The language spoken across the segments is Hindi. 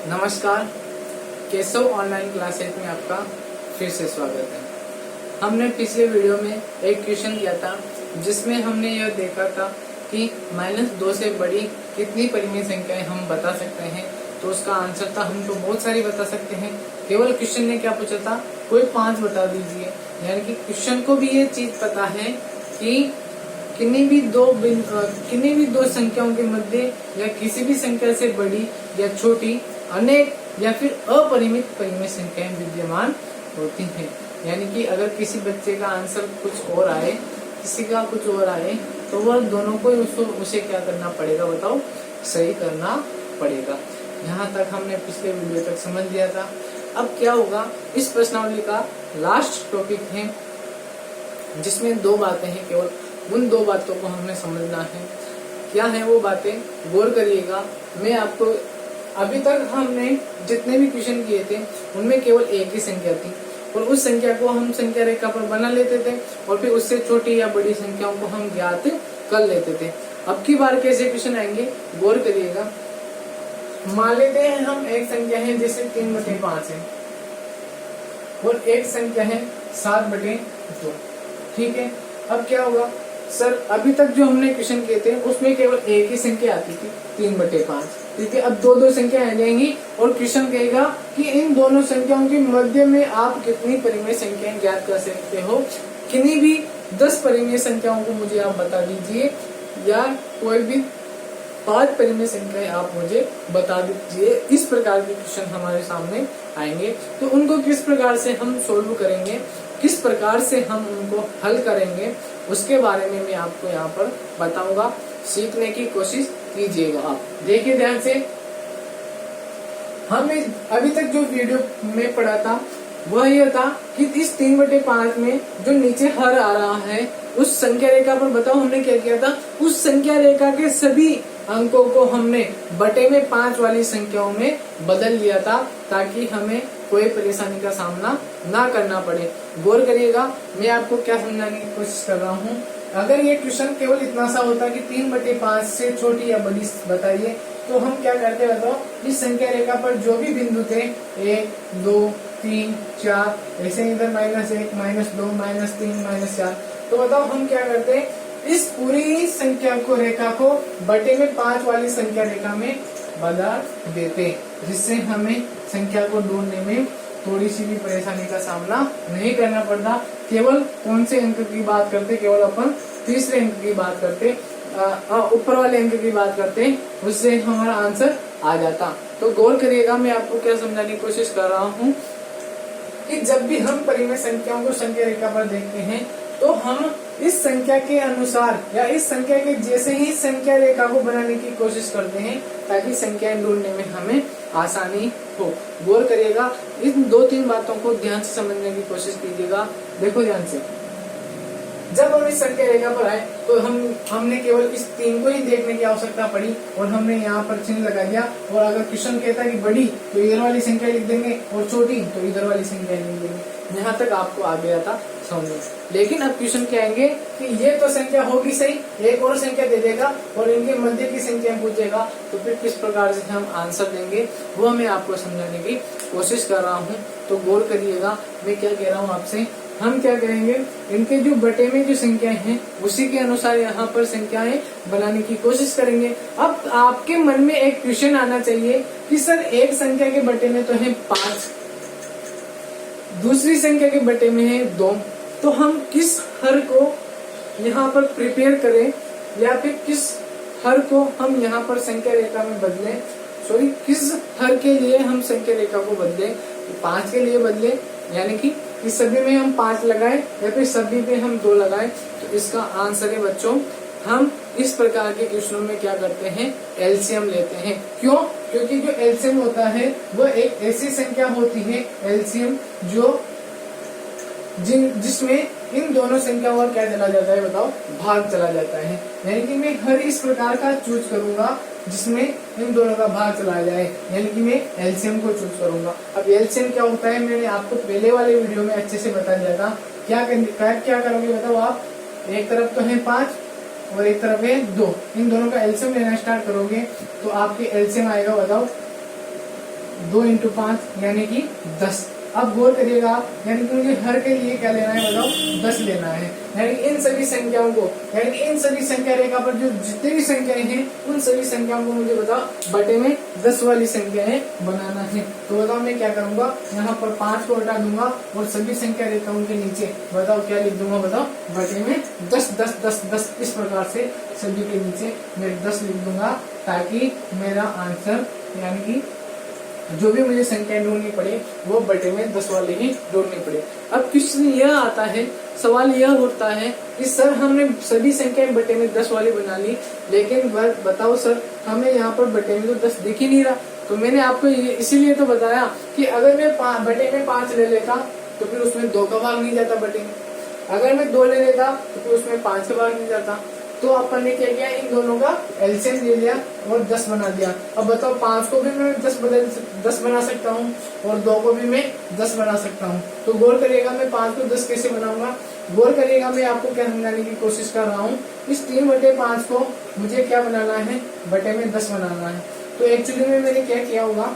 नमस्कार, केशव ऑनलाइन क्लासेस में आपका फिर से स्वागत है। हमने पिछले वीडियो में एक क्वेश्चन किया था जिसमें हमने यह देखा था कि -2 से बड़ी कितनी परिमेय संख्याएं हम बता सकते हैं। तो उसका आंसर था हम तो बहुत सारी बता सकते हैं। केवल क्वेश्चन ने क्या पूछा था, कोई 5 बता दीजिए। यानी कि क्वेश्चन को भी ये चीज पता है कि किन्हीं भी दो संख्याओं के मध्य या किसी भी संख्या से बड़ी या छोटी अनेक या फिर अपरिमित परिमेय संख्याएं विद्यमान होती हैं। यानी कि अगर किसी बच्चे का आंसर कुछ और आए, किसी का कुछ और आए, तो वह दोनों को उसे क्या करना पड़ेगा, बताओ, सही करना पड़ेगा। यहाँ तक हमने पिछले वीडियो तक समझ लिया था। अब क्या होगा, इस प्रश्नावली का लास्ट टॉपिक है जिसमें 2 बातें हैं। केवल उन 2 बातों को हमें समझना है। क्या है वो बातें, गौर करिएगा। मैं आपको अभी तक हमने जितने भी क्वेश्चन किए थे उनमें केवल एक ही संख्या थी और उस संख्या को हम संख्या रेखा पर बना लेते थे और फिर उससे छोटी या बड़ी संख्याओं को हम ज्ञात कर लेते थे। अब की बार कैसे क्वेश्चन आएंगे, गौर करिएगा। मान लेते हैं हम एक संख्या है जैसे 3/5 है और एक संख्या है 7/2। ठीक है। अब क्या होगा सर, अभी तक जो हमने क्वेश्चन किए थे उसमें केवल एक ही संख्या आती थी 3/5। ठीक है। अब 2 संख्या आ जाएंगी और क्वेश्चन कहेगा कि इन दोनों संख्याओं के मध्य में आप कितनी परिमेय संख्याएं ज्ञात कर सकते हो। किन्हीं भी 10 परिमेय संख्याओं को मुझे आप बता दीजिए या कोई भी 5 परिमेय संख्याएं आप मुझे बता दीजिए। इस प्रकार के क्वेश्चन हमारे सामने आएंगे। तो उनको किस प्रकार से हम सोल्व करेंगे, किस प्रकार से हम उनको हल करेंगे, उसके बारे में मैं आपको यहाँ पर बताऊंगा। सीखने की कोशिश कीजिएगा। आप देखिए ध्यान से। हमने अभी तक जो वीडियो में पढ़ा था वह यह था कि इस 3/5 में जो नीचे हर आ रहा है उस संख्या रेखा पर बताओ हमने क्या किया था। उस संख्या रेखा के सभी अंकों को हमने बटे में 5 वाली संख्याओं में बदल लिया था ताकि हमें कोई परेशानी का सामना ना करना पड़े। गौर करिएगा, मैं आपको क्या समझाने की कोशिश कर रहा हूँ। अगर ये क्वेश्चन केवल इतना सा होता कि 3/5 से छोटी या बड़ी बताइए, तो हम क्या करते बताओ, इस संख्या रेखा पर जो भी बिंदु थे 1, 2, 3, 4, ऐसे इधर -1, -2, -3, -4, तो बताओ हम क्या करते, इस पूरी संख्या को रेखा को बटे में 5 वाली संख्या रेखा में बदल देते, जिससे हमें संख्या को ढूंढने में थोड़ी सी भी परेशानी का सामना नहीं करना पड़ता। केवल कौन से अंक की बात करते, केवल अपन तीसरे अंक की बात करते, ऊपर वाले अंक की बात करते, उससे हमारा आंसर आ जाता। तो गौर करिएगा, मैं आपको क्या समझाने की कोशिश कर रहा हूँ कि जब भी हम परिमेय संख्याओं को संख्या रेखा पर देखते हैं तो हम इस संख्या के अनुसार या इस संख्या के जैसे ही संख्या रेखा को बनाने की कोशिश करते हैं ताकि संख्याएं ढूंढने में हमें आसानी हो। गौर करिएगा, इन 2-3 बातों को ध्यान से समझने की कोशिश कीजिएगा। देखो ध्यान से, जब हम इस संख्या रेखा पर आए तो हमने केवल इस 3 को ही देखने की आवश्यकता पड़ी और हमने यहाँ पर चिन्ह लगा दिया। और अगर क्वेश्चन कहता है कि बड़ी तो इधर वाली संख्या लिख देंगे और छोटी तो इधर वाली संख्या लिख देंगे। यहाँ तक आपको आ गया था समझ। लेकिन अब क्वेश्चन क्या आएंगे कि ये तो संख्या होगी सही, एक और संख्या दे देगा और इनके मध्य की संख्या पूछेगा, तो फिर किस प्रकार से हम आंसर देंगे वो मैं आपको समझाने की कोशिश कर रहा हूँ। तो गौर करिएगा, मैं क्या कह रहा हूँ आपसे। हम क्या करेंगे, इनके जो बटे में जो संख्याएं हैं उसी के अनुसार यहाँ पर संख्याएं बनाने की कोशिश करेंगे। अब आपके मन में एक क्वेश्चन आना चाहिए कि सर एक संख्या के बटे में तो है 5, दूसरी संख्या के बटे में है 2, तो हम किस हर को यहाँ पर प्रिपेयर करें या फिर किस हर को हम यहाँ पर संख्या रेखा में बदलें, किस हर के लिए हम संख्या रेखा को बदलें। 5 के लिए बदले, यानी कि इस सभी में हम 5 लगाए या फिर सभी पे हम 2 लगाए। तो इसका आंसर है बच्चों, हम इस प्रकार के क्वेश्चनों में क्या करते हैं, एलसीएम लेते हैं। क्यों? क्योंकि जो एलसीएम होता है वो एक ऐसी संख्या होती है एलसीएम जो जिसमें इन दोनों संख्याओं का क्या चला जाता है, बताओ, भाग चला जाता है। यानी कि मैं हर इस प्रकार का चूज करूंगा जिसमें इन दोनों का भाग चला जाए, यानी कि मैं एलसीएम को चूज करूंगा। अब एलसीएम क्या होता है, मैंने आपको पहले वाले वीडियो में अच्छे से बता दिया था। क्या करोगे बताओ आप, एक तरफ तो है 5 और एक तरफ है 2, इन दोनों का एलसीएम लेना स्टार्ट करोगे तो आपके एलसीएम आएगा, बताओ 2 इंटू 5 यानी कि 10। अब गौर करिएगा आप, यानी कि मुझे हर के लिए क्या लेना है बताओ, 10 लेना है। यानी कि इन सभी संख्याओं को, यानी कि इन सभी संख्या रेखा पर जो जितनी भी संख्याएं हैं उन सभी संख्याओं को मुझे बताओ बटे में 10 वाली संख्याएं बनाना है। तो बताओ मैं क्या करूंगा, यहाँ पर 5 को हटा दूंगा और सभी संख्या रेखाओं के नीचे बताओ क्या लिख दूंगा, बताओ बटे में 10 10 10 10। इस प्रकार से सभी के नीचे मैं 10 लिख दूंगा, ताकि मेरा आंसर यानी कि जो भी मुझे संख्या ढूंढनी पड़े वो बटे में 10 वाले ही ढूंढनी पड़े। अब क्वेश्चन यह आता है, सवाल यह उठता है कि सर हमने सभी संख्याएं बटे में 10 वाली बना ली, लेकिन बताओ सर हमें यहाँ पर बटे में तो 10 दिख ही नहीं रहा। तो मैंने आपको इसीलिए तो बताया कि अगर मैं बटे में 5 ले लेता तो फिर उसमें 2 का भाग नहीं जाता बटे में, अगर मैं 2 ले लेता तो फिर उसमें 5 का भाग नहीं जाता। तो अपन ने क्या किया, इन दोनों का एलसीएम ले लिया और 10 बना दिया। अब बताओ 5 को भी मैं 10 बना सकता हूँ और 2 को भी मैं 10 बना सकता हूँ। तो गौर करिएगा मैं 5 को 10 कैसे बनाऊंगा, गौर करिएगा मैं आपको क्या समझाने की कोशिश कर रहा हूँ। इस 3/5 को मुझे क्या बनाना है, बटे में 10 बनाना है। तो एक्चुअली में मैंने क्या किया होगा,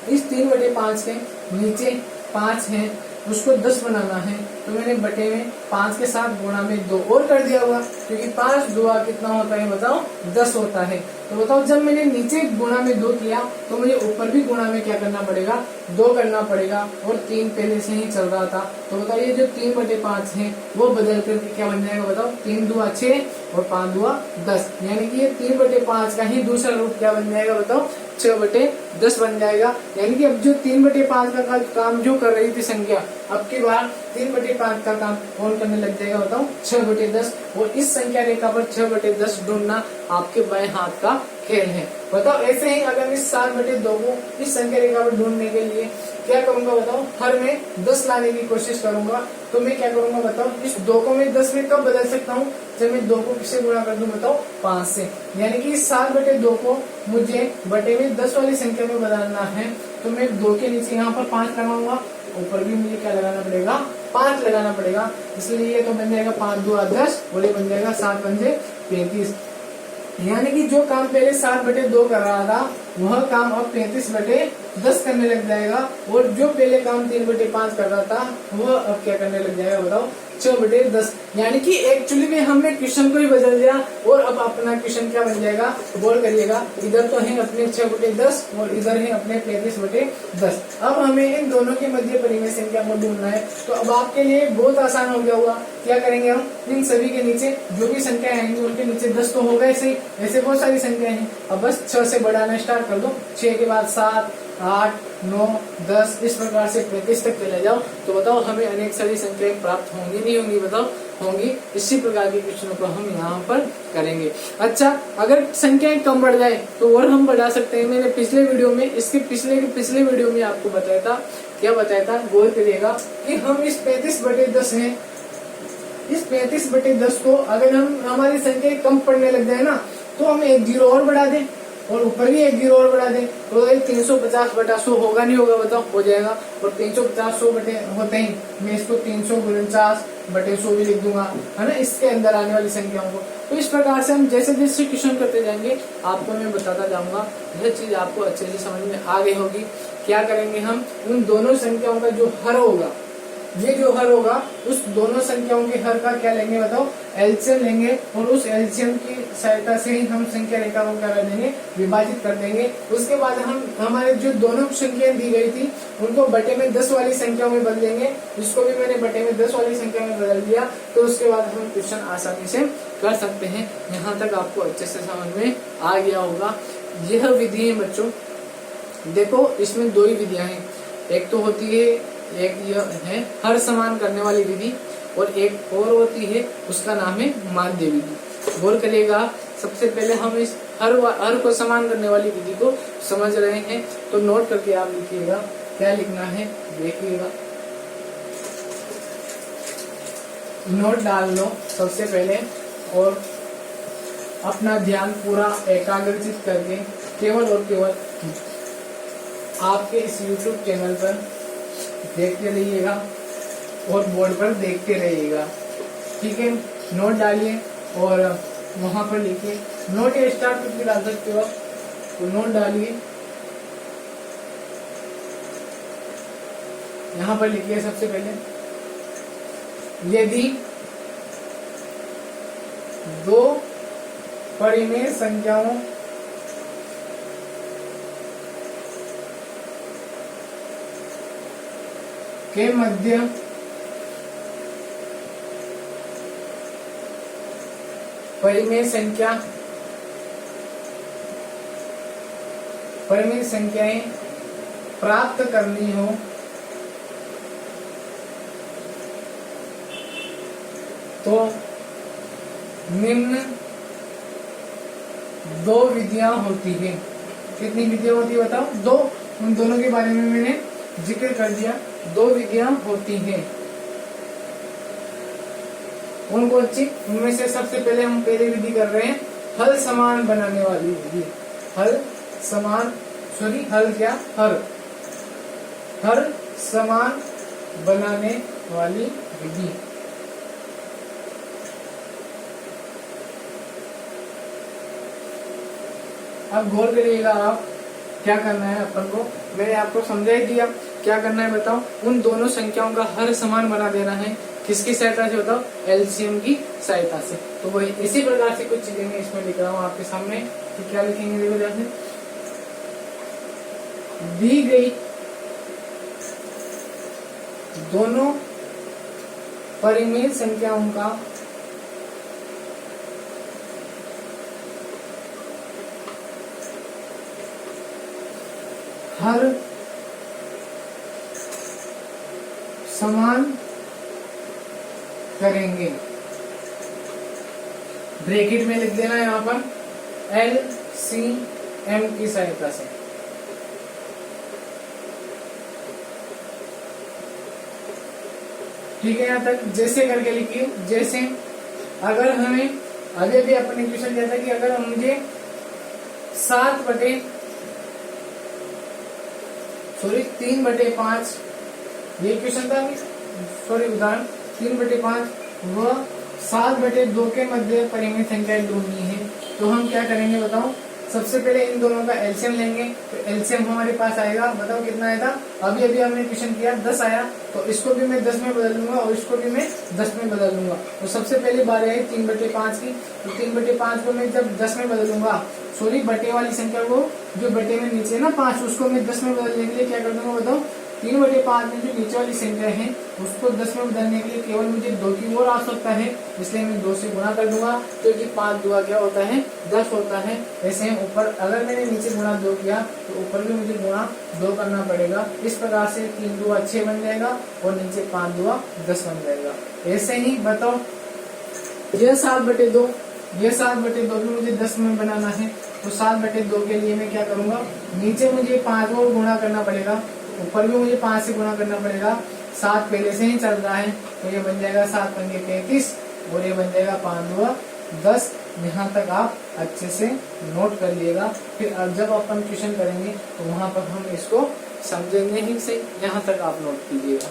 इस 3/5 के नीचे 5 है उसको 10 बनाना है, तो मैंने बटे में 5 के साथ गुणा में 2 और कर दिया होगा, क्योंकि 5 2 कितना होता है बताओ, 10 होता है। तो बताओ जब मैंने नीचे गुणा में 2 किया तो मुझे ऊपर भी गुणा में क्या करना पड़ेगा, 2 करना पड़ेगा, और 3 पहले से ही चल रहा था। तो बताओ ये जो 3/5 है वो बदल करके क्या बन जाएगा बताओ, 3 दूआ 6 और 5 दूआ 10, यानी कि ये 3/5 का ही दूसरा रूप क्या बन जाएगा बताओ, 6/10 बन जाएगा। यानी कि अब जो 3/5 का काम जो कर रही थी संख्या, अब की बार 3/5 का काम कौन करने लग जाएगा बताओ, 6/10। और इस संख्या रेखा पर 6/10 ढूंढना आपके बाएं हाथ का खेल है। बताओ ऐसे ही अगर इस 7/2 को इस संख्या रेखा पर ढूंढने के लिए क्या करूंगा बताओ, हर में 10 लाने की कोशिश करूंगा। तो मैं क्या करूंगा बताओ, इस 2 को मैं 10 में कब बदल सकता हूँ, जब मैं 2 को किससे गुणा कर दूं बताओ, 5 से। यानी कि इस 7/2 को मुझे बटे में 10 वाली संख्या में बदलना है, तो मैं 2 के नीचे यहाँ पर 5 लगाऊंगा, ऊपर भी मुझे क्या लगाना पड़ेगा, 5 लगाना पड़ेगा। इसलिए ये तो बन जाएगा 5 दूआ 10 और ये बन जाएगा 7 पंजे 35। यानी कि जो काम पहले 7/2 कर रहा था वह काम अब 35/10 करने लग जाएगा, और जो पहले काम 3/5 कर रहा था वह अब क्या करने लग जाएगा बताओ, 6/10। यानी कि एक्चुअली में हमने क्वेश्चन को ही बदल दिया और अब अपना क्वेश्चन क्या बन जाएगा, गौर करिएगा, इधर तो है अपने 6/10 और इधर है अपने 35/10। अब हमें इन दोनों के मध्य परिमेय संख्या को ढूंढना है। तो अब आपके लिए बहुत आसान हो गया होगा, क्या करेंगे हम, इन सभी के नीचे जो भी संख्या आएंगी उनके नीचे 10 तो होगा ऐसे ही, ऐसे बहुत सारी संख्या है। अब बस 6 से बढ़ाना स्टार्ट कर दो, 6 के बाद 7 8 9 10 इस प्रकार से 35 तक चले जाओ। तो बताओ हमें अनेक सारी संख्याएं प्राप्त होंगी नहीं होंगी, बताओ होंगी। इसी प्रकार के क्वेश्चनों को हम यहाँ पर करेंगे। अच्छा अगर संख्याएं कम बढ़ जाए तो और हम बढ़ा सकते हैं। मैंने पिछले वीडियो में इसके पिछले वीडियो में आपको बताया था, क्या बताया था, गौर करिएगा कि हम इस 35/10 है, इस 35/10 को अगर हम हमारी संख्या कम पड़ने लग जाए ना तो हम 1 0 और बढ़ा दें और ऊपर भी 1 0 और बढ़ा दें, तो 350/100 होगा नहीं होगा बताओ, हो जाएगा। और 350 बटे होते ही मैं इसको 349/100 भी लिख दूंगा, है ना, इसके अंदर आने वाली संख्याओं को। तो इस प्रकार से हम जैसे जैसे क्वेश्चन करते जाएंगे आपको मैं बताता जाऊंगा, यह चीज आपको अच्छे से समझ में आ गई होगी। क्या करेंगे हम, उन दोनों संख्याओं का जो हर होगा, ये जो हर होगा उस दोनों संख्याओं के हर का क्या लेंगे बताओ, एलसीएम लेंगे, और उस एलसीएम की सहायता से ही हम संख्या रेखा को क्या कर देंगे, विभाजित कर देंगे। उसके बाद हम हमारे जो दोनों संख्याएं दी गई थी उनको बटे में 10 वाली संख्याओं में बदल देंगे। इसको भी मैंने बटे में 10 वाली संख्या में बदल दिया, तो उसके बाद हम क्वेश्चन आसानी से कर सकते हैं। यहाँ तक आपको अच्छे से समझ में आ गया होगा। यह विधि है बच्चों, देखो इसमें 2 ही विधियां हैं, एक तो होती है, एक यह है हर समान करने वाली विधि, और एक और होती है उसका नाम है माध्य विधि। गौर करिएगा, सबसे पहले हम इस हर को समान करने वाली विधि को समझ रहे हैं, तो नोट करके आप लिखिएगा, क्या लिखना है देखिएगा, नोट डाल लो सबसे पहले, और अपना ध्यान पूरा एकाग्रचित करके केवल और केवल आपके इस YouTube चैनल पर देखते रहिएगा और बोर्ड पर देखते रहिएगा, ठीक है। नोट डालिए और वहां पर लिखिए, नोट या स्टार्ट करके डाल सकते हो, तो नोट डालिए यहाँ पर लिखिए सबसे पहले, यदि दो परिमेय संख्याओं के मध्य परिमेय संख्याएं प्राप्त करनी हो तो निम्न दो विधियां होती हैं। कितनी विधियां होती है बताओ? दो। उन दोनों के बारे में मैंने जिक्र कर दिया। दो विधियां होती हैं। उनको अच्छी, उनमें से सबसे पहले हम पहली विधि कर रहे हैं, हल समान बनाने वाली विधि। हल समान बनाने वाली विधि। अब गौर करिएगा आप, क्या करना है अपन को, मैंने आपको समझा ही दिया क्या करना है बताओ। उन दोनों संख्याओं का हर समान बना देना है। किसकी सहायता से बताओ? एलसीएम की सहायता से। तो वही इसी प्रकार से कुछ चीजें मैं इसमें लिख रहा हूँ आपके सामने कि क्या लिखेंगे। देखो ध्यान से, दी गई दोनों परिमेय संख्याओं का हर समान करेंगे। ब्रैकेट में लिख देना है यहाँ पर LCM की सहायता से। ठीक है, यहाँ तक जैसे करके लिखिए। जैसे अगर हमें अभी भी अपने क्वेश्चन दिया था कि अगर मुझे 3/5 ये क्वेश्चन था, उदाहरण 3/5 व 7/2 के मध्य परिमेय संख्या ढूंढनी है। तो हम क्या करेंगे बताओ? सबसे पहले इन दोनों का एलसीएम लेंगे। तो एलसीएम हमारे पास आएगा, बताओ कितना आया था? अभी हमने क्वेश्चन किया 10 आया, तो इसको भी मैं 10 में बदल लूंगा और इसको भी मैं 10 में बदल लूंगा। तो सबसे पहले बारी आई 3/5 की। तो 3/5 को मैं जब 10 में बदलूंगा, बटे वाली संख्या को, जो बटे में नीचे ना 5, उसको मैं 10 में बदलने के लिए क्या कर दूंगा बताओ? 3/5 में जो नीचे वाली संख्या है उसको 10 में बदलने के लिए केवल मुझे 2 की और आवश्यकता है, इसलिए मैं 2 से गुणा कर दूंगा। तो 5 2 क्या होता है? 10 होता है। ऐसे ऊपर अगर मैंने नीचे गुणा 2 किया तो ऊपर भी मुझे गुणा 2 करना पड़ेगा। इस प्रकार से 3 2 6 बन जाएगा और नीचे 5 2 10 बन जाएगा। ऐसे ही बताओ, यह 7/2 भी मुझे 10 में बनाना है। तो 7/2 के लिए मैं क्या करूंगा? नीचे मुझे 5 और गुणा करना पड़ेगा, ऊपर भी मुझे 5 से गुणा करना पड़ेगा। 7 पहले से ही चल रहा है, तो ये बन जाएगा 7 पंगे 35 और ये बन जाएगा 5 2 10। यहाँ तक आप अच्छे से नोट कर लिएगा। फिर जब अपन क्वेश्चन करेंगे तो वहां पर हम इसको समझेंगे ही सही। यहाँ तक आप नोट कीजिएगा।